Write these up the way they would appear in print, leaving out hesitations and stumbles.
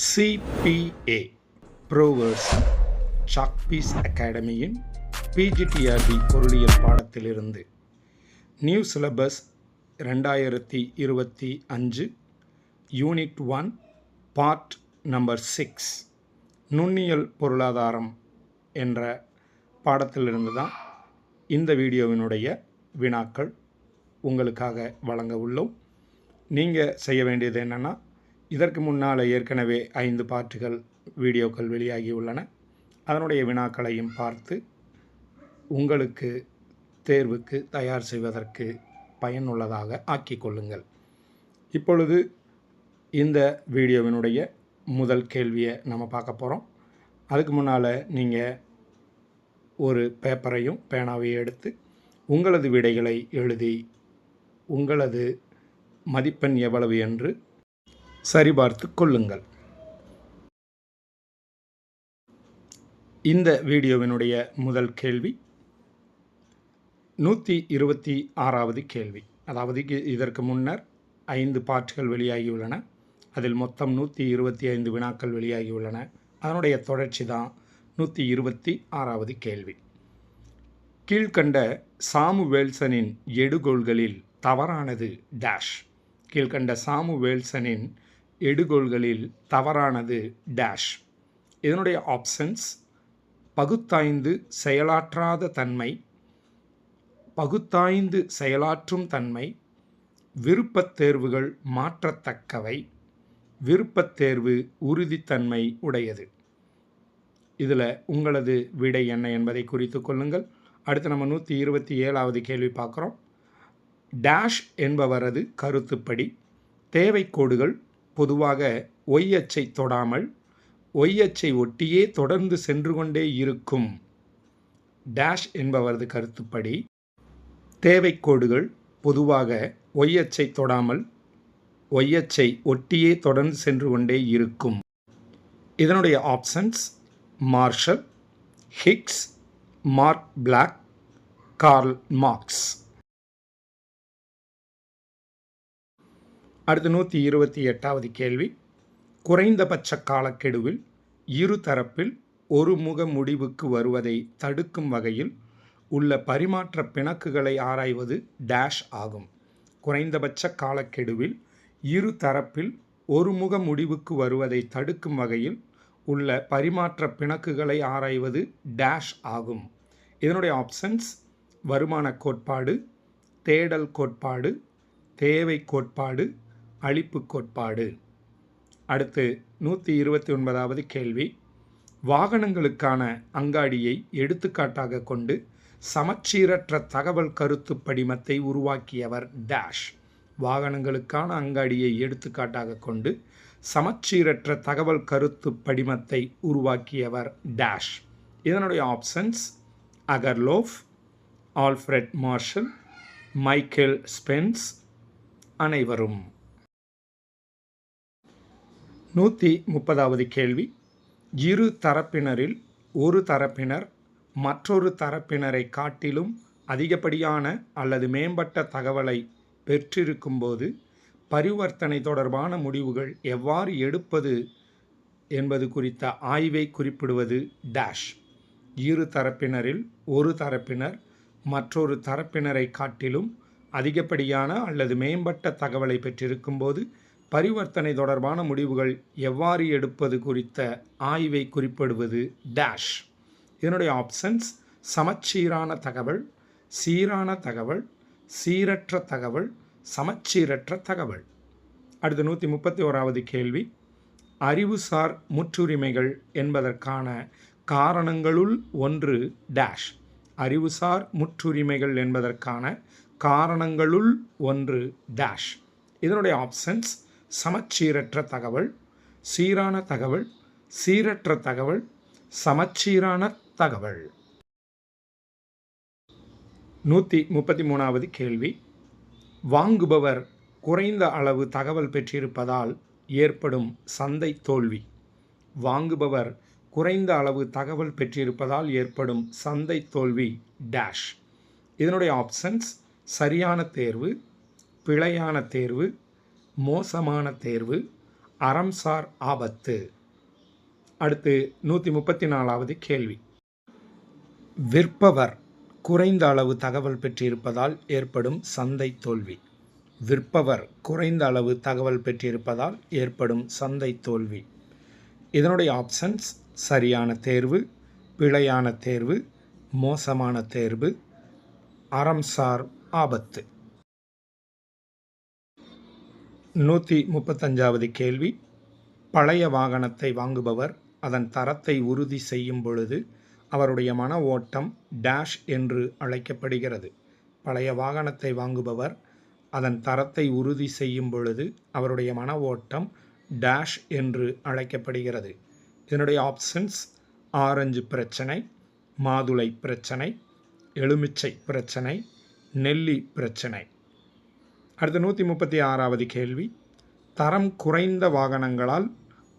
CPA ப்ரோவர்ஸ் chalk piece அகாடமியின் PGTRB பொருளியல் பாடத்திலிருந்து new syllabus 2025 unit 1 part number 6 நுண்ணியல் பொருளாதாரம் என்ற பாடத்திலிருந்து தான் இந்த வீடியோவினுடைய வினாக்கள் உங்களுக்காக வழங்க உள்ளோம். நீங்கள் செய்ய வேண்டியது என்னென்னா, இதற்கு முன்னால் ஏற்கனவே 5 பாட்டுகள் வீடியோக்கள் வெளியாகி உள்ளன. அதனுடைய வினாக்களையும் பார்த்து உங்களுக்கு தேர்வுக்கு தயார் செய்வதற்கு பயனுள்ளதாக ஆக்கிக்கொள்ளுங்கள். இப்பொழுது இந்த வீடியோவினுடைய முதல் கேள்வியை நம்ம பார்க்க போகிறோம். அதுக்கு முன்னால் நீங்கள் ஒரு பேப்பரையும் பேனாவையும் எடுத்து உங்களது விடைகளை எழுதி உங்களது மதிப்பெண் எவ்வளவு என்று சரிபார்த்து கொள்ளுங்கள். இந்த வீடியோவினுடைய முதல் கேள்வி 126வது கேள்வி. அதாவது இதற்கு முன்னர் 5 பாட்டுகள் வெளியாகியுள்ளன. அதில் மொத்தம் 125 வினாக்கள் வெளியாகியுள்ளன. அதனுடைய தொடர்ச்சி தான் 126வது கேள்வி. கீழ்கண்ட சாமுவேல்சனின் எடுகோள்களில் தவறானது டேஷ். கீழ்கண்ட சாமுவேல்சனின் எடுகோள்களில் தவறானது டேஷ். இதனுடைய ஆப்ஷன்ஸ்: பகுத்தாய்ந்து செயலாற்றாத தன்மை, பகுத்தாய்ந்து செயலாற்றும் தன்மை, விருப்பத் தேர்வுகள் மாற்றத்தக்கவை, விருப்பத் தேர்வு உறுதித்தன்மை உடையது. இதில் உங்களது விடை என்ன என்பதை குறித்து கொள்ளுங்கள். அடுத்து நம்ம 127வது கேள்வி பார்க்குறோம். டேஷ் என்பவரது கருத்துப்படி தேவைக்கோடுகள் பொதுவாக ஒய் அச்சை தொடாமல் ஒய் அச்சை ஒட்டியே தொடர்ந்து சென்று கொண்டே இருக்கும். டேஷ் என்பவரது கருத்துப்படி தேவைக்கோடுகள் பொதுவாக ஒய் அச்சை தொடாமல் ஒய் அச்சை ஒட்டியே தொடர்ந்து சென்று கொண்டே இருக்கும். இதனுடைய options: Marshall, Hicks, Mark Blaug, Karl Marx. அடுத்து 128வது கேள்வி. குறைந்தபட்ச காலக்கெடுவில் இரு தரப்பில் ஒருமுக முடிவுக்கு வருவதை தடுக்கும் வகையில் உள்ள பரிமாற்ற பிணக்குகளை ஆராய்வது டேஷ் ஆகும். குறைந்தபட்ச காலக்கெடுவில் இரு தரப்பில் ஒருமுக முடிவுக்கு வருவதை தடுக்கும் வகையில் உள்ள பரிமாற்ற பிணக்குகளை ஆராய்வது டேஷ் ஆகும். இதனுடைய ஆப்ஷன்ஸ்: வருமான கோட்பாடு, தேடல் கோட்பாடு, தேவை கோட்பாடு, அளிப்பு கோட்பாடு. அடுத்து 129வது கேள்வி. வாகனங்களுக்கான அங்காடியை எடுத்துக்காட்டாக கொண்டு சமச்சீரற்ற தகவல் கருத்து படிமத்தை உருவாக்கியவர் டேஷ். வாகனங்களுக்கான அங்காடியை எடுத்துக்காட்டாக கொண்டு சமச்சீரற்ற தகவல் கருத்து படிமத்தை உருவாக்கியவர் டேஷ். இதனுடைய options: Akerlof, Alfred Marshall, Michael Spence, அனைவரும். 130வது கேள்வி. இரு தரப்பினரில் ஒரு தரப்பினர் மற்றொரு தரப்பினரை காட்டிலும் அதிகப்படியான அல்லது மேம்பட்ட தகவலை பெற்றிருக்கும்போது பரிவர்த்தனை தொடர்பான முடிவுகள் எவ்வாறு எடுப்பது என்பது குறித்த ஆய்வை குறிப்பிடுவது டேஷ். இரு தரப்பினரில் ஒரு தரப்பினர் மற்றொரு தரப்பினரை காட்டிலும் அதிகப்படியான அல்லது மேம்பட்ட தகவலை பெற்றிருக்கும்போது பரிவர்த்தனை தொடர்பான முடிவுகள் எவ்வாறு எடுப்பது குறித்த ஆய்வை குறிப்பிடுவது டேஷ். இதனுடைய ஆப்ஷன்ஸ்: சமச்சீரான தகவல், சீரான தகவல், சீரற்ற தகவல், சமச்சீரற்ற தகவல். அடுத்து 131வது கேள்வி. அறிவுசார் முற்றுரிமைகள் என்பதற்கான காரணங்களுள் ஒன்று டேஷ். அறிவுசார் முற்றுரிமைகள் என்பதற்கான காரணங்களுள் ஒன்று டேஷ். இதனுடைய ஆப்ஷன்ஸ்: சமச்சீரற்ற தகவல், சீரான தகவல், சீரற்ற தகவல், சமச்சீரான தகவல். 133வது கேள்வி. வாங்குபவர் குறைந்த அளவு தகவல் பெற்றிருப்பதால் ஏற்படும் சந்தை தோல்வி. வாங்குபவர் குறைந்த அளவு தகவல் பெற்றிருப்பதால் ஏற்படும் சந்தை தோல்வி டேஷ். இதனுடைய ஆப்ஷன்ஸ்: சரியான தேர்வு, பிழையான தேர்வு, மோசமான தேர்வு, அறம்சார் ஆபத்து. அடுத்து 134வது கேள்வி. விற்பவர் குறைந்த அளவு தகவல் பெற்றிருப்பதால் ஏற்படும் சந்தை தோல்வி. விற்பவர் குறைந்த அளவு தகவல் பெற்றிருப்பதால் ஏற்படும் சந்தை தோல்வி. இதனுடைய ஆப்ஷன்ஸ் சரியான தேர்வு, பிழையான தேர்வு, மோசமான தேர்வு, அறம்சார் ஆபத்து. 135வது கேள்வி. பழைய வாகனத்தை வாங்குபவர் அதன் தரத்தை உறுதி செய்யும் பொழுது அவருடைய மன ஓட்டம் டேஷ் என்று அழைக்கப்படுகிறது. பழைய வாகனத்தை வாங்குபவர் அதன் தரத்தை உறுதி செய்யும் பொழுது அவருடைய மன ஓட்டம் டேஷ் என்று அழைக்கப்படுகிறது. இதனுடைய ஆப்ஷன்ஸ் ஆரஞ்சு பிரச்சனை, மாதுளை பிரச்சனை, எலுமிச்சை பிரச்சனை, நெல்லி பிரச்சனை. அடுத்த 136வது கேள்வி. தரம் குறைந்த வாகனங்களால்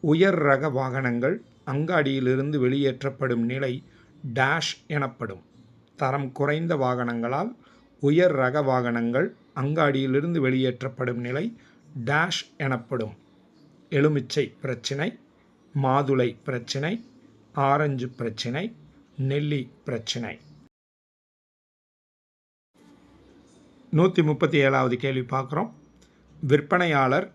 உயர் ரக வாகனங்கள் அங்காடியிலிருந்து வெளியேற்றப்படும் நிலை டேஷ் எனப்படும். தரம் குறைந்த வாகனங்களால் உயர் ரக வாகனங்கள் அங்காடியிலிருந்து வெளியேற்றப்படும் நிலை டேஷ் எனப்படும். எலுமிச்சை பிரச்சினை, மாதுளை பிரச்சினை, ஆரஞ்சு பிரச்சினை, நெல்லி பிரச்சினை. 137வது கேள்வி பார்க்குறோம். விற்பனையாளர்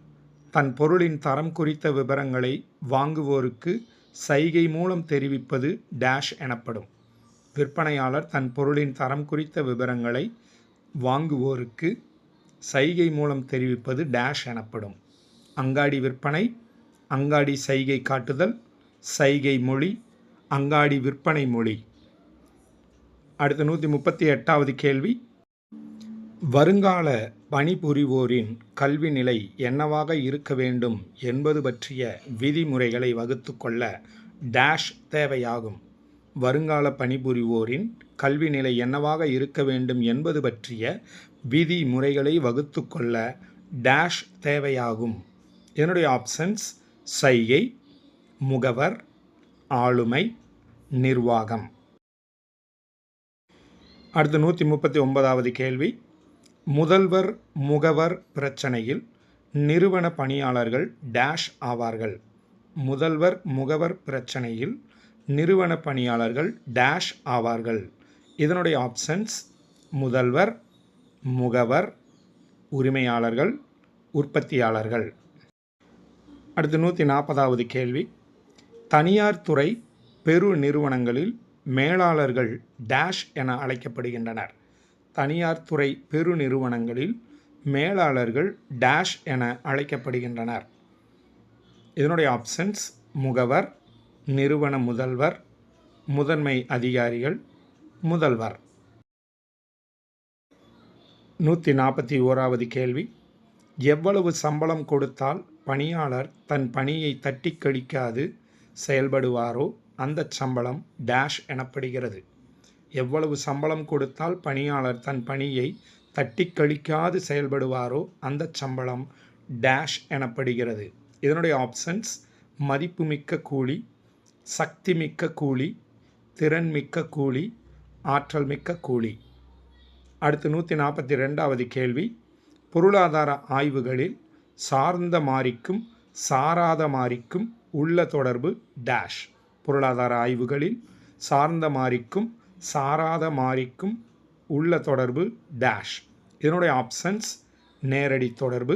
தன் பொருளின் தரம் குறித்த விவரங்களை வாங்குவோருக்கு சைகை மூலம் தெரிவிப்பது டேஷ் எனப்படும். விற்பனையாளர் தன் பொருளின் தரம் குறித்த விவரங்களை வாங்குவோருக்கு சைகை மூலம் தெரிவிப்பது டேஷ் எனப்படும். அங்காடி விற்பனை, அங்காடி சைகை காட்டுதல், சைகை மொழி, அங்காடி விற்பனை மொழி. அடுத்த 138வது கேள்வி. வருங்கால பணிபுரிவோரின் கல்வி நிலை என்னவாக இருக்க வேண்டும் என்பது பற்றிய விதிமுறைகளை வகுத்து கொள்ள டேஷ் தேவையாகும். வருங்கால பணிபுரிவோரின் கல்வி நிலை என்னவாக இருக்க வேண்டும் என்பது பற்றிய விதிமுறைகளை வகுத்து கொள்ள டேஷ் தேவையாகும். இதனுடைய ஆப்ஷன்ஸ் சைகை, முகவர், ஆளுமை, நிர்வாகம். அடுத்த 139வது கேள்வி. முதல்வர் முகவர் பிரச்சனையில் நிறுவன பணியாளர்கள் டேஷ் ஆவார்கள். முதல்வர் முகவர் பிரச்சனையில் நிறுவன பணியாளர்கள் டேஷ் ஆவார்கள். இதனுடைய ஆப்ஷன்ஸ் முதல்வர், முகவர், உரிமையாளர்கள், உற்பத்தியாளர்கள். அடுத்து 140வது கேள்வி. தனியார் துறை பெரு நிறுவனங்களில் மேலாளர்கள் டேஷ் என அழைக்கப்படுகின்றனர். தனியார் துறை பெரு நிறுவனங்களில் மேலாளர்கள் டேஷ் என அழைக்கப்படுகின்றனர். இதனுடைய ஆப்ஷன்ஸ் முகவர், நிறுவன முதல்வர், முதன்மை அதிகாரிகள், முதல்வர். 141வது கேள்வி. எவ்வளவு சம்பளம் கொடுத்தால் பணியாளர் தன் பணியை தட்டி கழிக்காது செயல்படுவாரோ அந்த சம்பளம் டேஷ் எனப்படுகிறது. எவ்வளவு சம்பளம் கொடுத்தால் பணியாளர் தன் பணியை தட்டி கழிக்காது செயல்படுவாரோ அந்த சம்பளம் டேஷ் எனப்படுகிறது. இதனுடைய ஆப்ஷன்ஸ் மதிப்புமிக்க கூலி, சக்தி மிக்க கூலி, திறன் மிக்க கூலி, ஆற்றல் மிக்க கூலி. அடுத்து 142வது கேள்வி. பொருளாதார ஆய்வுகளில் சார்ந்த மாறிக்கும் சாராத மாறிக்கும் உள்ள தொடர்பு டேஷ். பொருளாதார ஆய்வுகளில் சார்ந்த மாறிக்கும் சாராத மாறிக்கும் உள்ள தொடர்பு டேஷ். இதனுடைய ஆப்ஷன்ஸ் நேரடி தொடர்பு,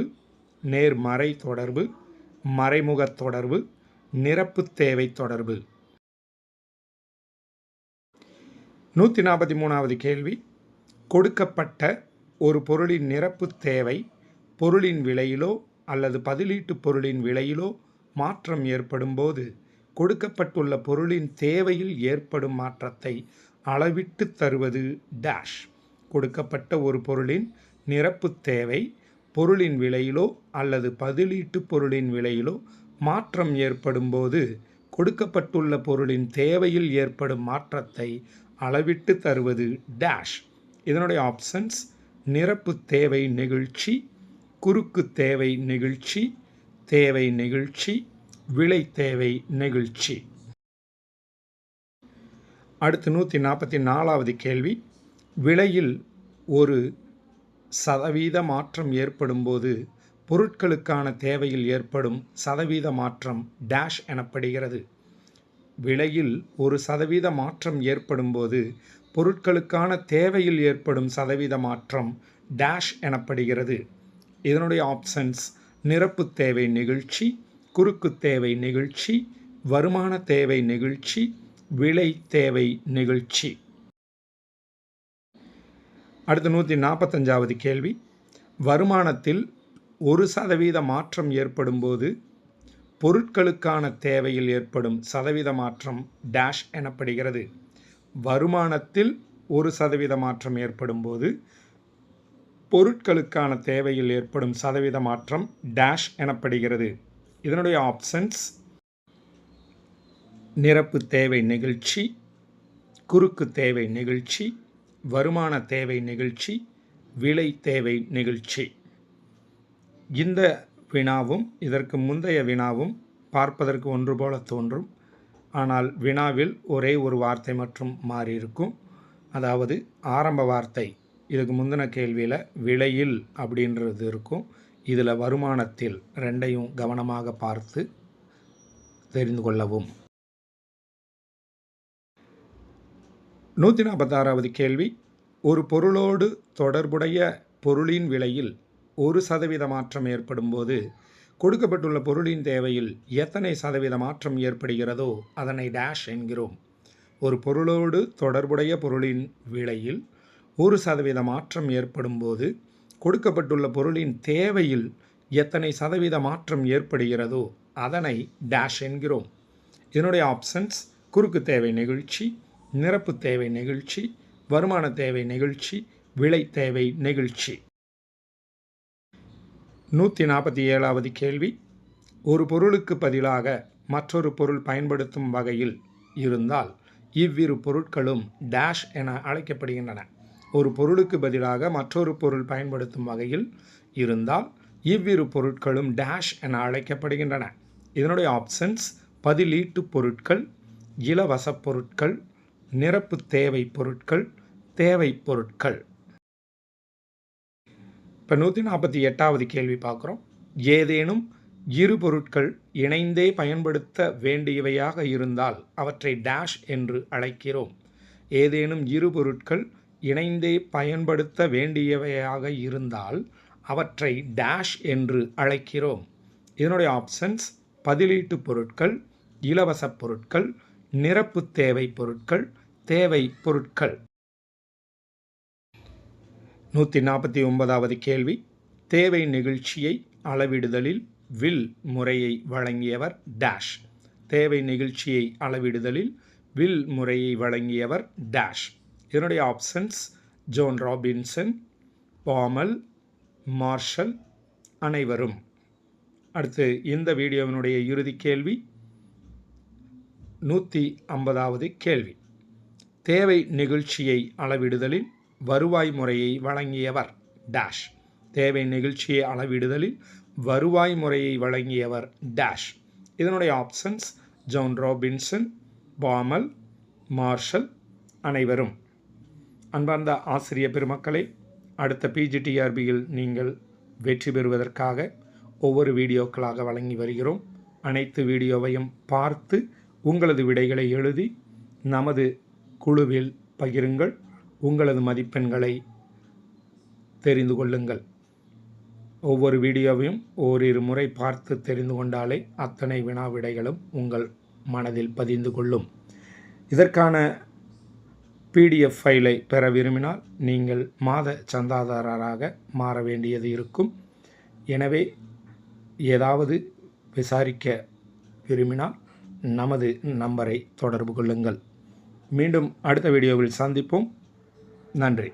நேர்மறை தொடர்பு, மறைமுக தொடர்பு, நிரப்பு தேவை தொடர்பு. 143வது கேள்வி. கொடுக்கப்பட்ட ஒரு பொருளின் நிரப்பு தேவை பொருளின் விலையிலோ அல்லது பதிலீட்டு பொருளின் விலையிலோ மாற்றம் ஏற்படும் போது கொடுக்கப்பட்டுள்ள பொருளின் தேவையில் ஏற்படும் மாற்றத்தை அளவிட்டு தருவது டேஷ். கொடுக்கப்பட்ட ஒரு பொருளின் நிரப்பு தேவை பொருளின் விலையிலோ அல்லது பதிலீட்டு பொருளின் விலையிலோ மாற்றம் ஏற்படும் போது கொடுக்கப்பட்டுள்ள பொருளின் தேவையில் ஏற்படும் மாற்றத்தை அளவிட்டு தருவது டேஷ். இதனுடைய ஆப்ஷன்ஸ் நிரப்பு தேவை நெகிழ்ச்சி, குறுக்கு தேவை நெகிழ்ச்சி, தேவை நெகிழ்ச்சி, விலை தேவை நெகிழ்ச்சி. அடுத்து 144வது கேள்வி. விலையில் ஒரு சதவீத மாற்றம் ஏற்படும் போது பொருட்களுக்கான தேவையில் ஏற்படும் சதவீத மாற்றம் டேஷ் எனப்படுகிறது. விலையில் 1% மாற்றம் ஏற்படும்போது பொருட்களுக்கான தேவையில் ஏற்படும் சதவீத மாற்றம் டேஷ் எனப்படுகிறது. இதனுடைய ஆப்ஷன்ஸ் நிரப்பு தேவை நெகிழ்ச்சி, குறுக்கு தேவை நெகிழ்ச்சி, வருமான தேவை நெகிழ்ச்சி, விலை தேவை நெகிழ்ச்சி. அடுத்து 145வது கேள்வி. வருமானத்தில் 1% மாற்றம் ஏற்படும் போது பொருட்களுக்கான தேவையில் ஏற்படும் சதவீத மாற்றம் டேஷ் எனப்படுகிறது. வருமானத்தில் 1% மாற்றம் ஏற்படும் போது பொருட்களுக்கான தேவையில் ஏற்படும் சதவீத மாற்றம் டேஷ் எனப்படுகிறது. இதனுடைய ஆப்ஷன்ஸ் நிரப்பு தேவை நெகிழ்ச்சி, குறுக்கு தேவை நெகிழ்ச்சி, வருமான தேவை நெகிழ்ச்சி, விலை தேவை நெகிழ்ச்சி. இந்த வினாவும் இதற்கு முந்தைய வினாவும் பார்ப்பதற்கு ஒன்று போல தோன்றும். ஆனால் வினாவில் ஒரே ஒரு வார்த்தை மற்றும் மாறியிருக்கும். அதாவது ஆரம்ப வார்த்தை இதுக்கு முந்தின கேள்வியில் விலையில் அப்படின்றது இருக்கும். இதில் வருமானத்தில், ரெண்டையும் கவனமாக பார்த்து தெரிந்து கொள்ளவும். 146வது கேள்வி. ஒரு பொருளோடு தொடர்புடைய பொருளின் விலையில் 1% மாற்றம் ஏற்படும் போது கொடுக்கப்பட்டுள்ள பொருளின் தேவையில் எத்தனை சதவீத மாற்றம் ஏற்படுகிறதோ அதனை டேஷ் என்கிறோம். ஒரு பொருளோடு தொடர்புடைய பொருளின் விலையில் 1% மாற்றம் ஏற்படும் போது கொடுக்கப்பட்டுள்ள பொருளின் தேவையில் எத்தனை சதவீத மாற்றம் ஏற்படுகிறதோ அதனை டேஷ் என்கிறோம். இதனுடைய ஆப்ஷன்ஸ் குறுக்கு தேவை நெகிழ்ச்சி, நிரப்பு தேவை நெகிழ்ச்சி, வருமான தேவை நெகிழ்ச்சி, விலை தேவை நெகிழ்ச்சி. 147வது கேள்வி. ஒரு பொருளுக்கு பதிலாக மற்றொரு பொருள் பயன்படுத்தும் வகையில் இருந்தால் இவ்விரு பொருட்களும் டேஷ் என அழைக்கப்படுகின்றன. ஒரு பொருளுக்கு பதிலாக மற்றொரு பொருள் பயன்படுத்தும் வகையில் இருந்தால் இவ்விரு பொருட்களும் டேஷ் என அழைக்கப்படுகின்றன. இதனுடைய ஆப்ஷன்ஸ் பதிலீட்டு பொருட்கள், இலவச பொருட்கள், நிரப்பு தேவை பொருட்கள், தேவை பொருட்கள். இப்போ 148வது கேள்வி பார்க்குறோம். ஏதேனும் இரு பொருட்கள் இணைந்தே பயன்படுத்த வேண்டியவையாக இருந்தால் அவற்றை டேஷ் என்று அழைக்கிறோம். ஏதேனும் இரு பொருட்கள் இணைந்தே பயன்படுத்த வேண்டியவையாக இருந்தால் அவற்றை டேஷ் என்று அழைக்கிறோம். இதனுடைய ஆப்ஷன்ஸ் பதிலீட்டு பொருட்கள், இலவச பொருட்கள், நிரப்பு தேவை பொருட்கள், தேவை பொருட்கள். 149வது கேள்வி. தேவை நெகிழ்ச்சியை அளவிடுதலில் வில் முறையை வழங்கியவர் டேஷ். தேவை நெகிழ்ச்சியை அளவிடுதலில் வில் முறையை வழங்கியவர் டேஷ். இதனுடைய ஆப்ஷன்ஸ் ஜோன் ராபின்சன், பாமல், மார்ஷல், அனைவரும். அடுத்து இந்த வீடியோவினுடைய இறுதி கேள்வி 150வது கேள்வி. தேவை நெகிழ்ச்சியை அளவிடுதலில் வருவாய் முறையை வழங்கியவர் டேஷ். தேவை நெகிழ்ச்சியை அளவிடுதலில் வருவாய் முறையை வழங்கியவர் டேஷ். இதனுடைய ஆப்ஷன்ஸ் ஜோன் ராபின்சன், பாமல், மார்ஷல், அனைவரும். அன்பார்ந்த ஆசிரியர் பெருமக்களே, அடுத்த PGTRBயில் நீங்கள் வெற்றி பெறுவதற்காக ஒவ்வொரு வீடியோக்களாக வழங்கி வருகிறோம். அனைத்து வீடியோவையும் பார்த்து உங்களது விடைகளை எழுதி நமது குழுவில் பகிருங்கள். உங்களது மதிப்பெண்களை தெரிந்து கொள்ளுங்கள். ஒவ்வொரு வீடியோவையும் ஓரிரு முறை பார்த்து தெரிந்து கொண்டாலே அத்தனை வினா விடைகளும் உங்கள் மனதில் பதிந்து கொள்ளும். இதற்கான PDF ஃபைலை பெற விரும்பினால் நீங்கள் மாத சந்தாதாரராக மாற வேண்டியது இருக்கும். எனவே ஏதாவது விசாரிக்க விரும்பினால் நமது நம்பரை தொடர்பு கொள்ளுங்கள். மீண்டும் அடுத்த வீடியோவில் சந்திப்போம். நன்றி.